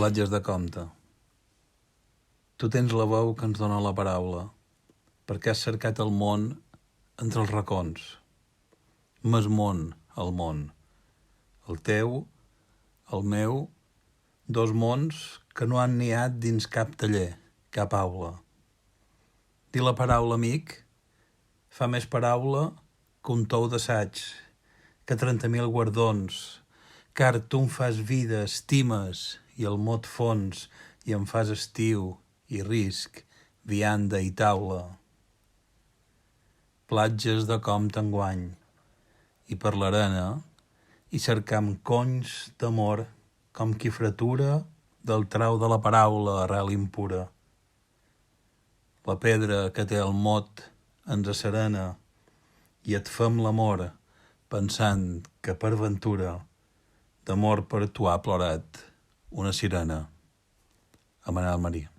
Platges de Comte. Tu tens la veu que ens dona la paraula, perquè has cercat el món entre els racons. Mes món, el món. El teu, el meu, dos mons que no han niat dins cap taller, cap aula. Dir la paraula amic fa més paraula que un tou d'assaig, que 30.000 guardons, car tu em fas vida, estimes, i el mot fons, i em fas estiu, i risc, vianda i taula. Platges de Comte enguany, i per l'arena, i cercam conys d'amor, com qui fretura del trau de la paraula arrel impura. La pedra que té el mot ens serena, i et fem l'amor, pensant que per ventura d'amor per tu ha plorat una sirena. A Manel Marí.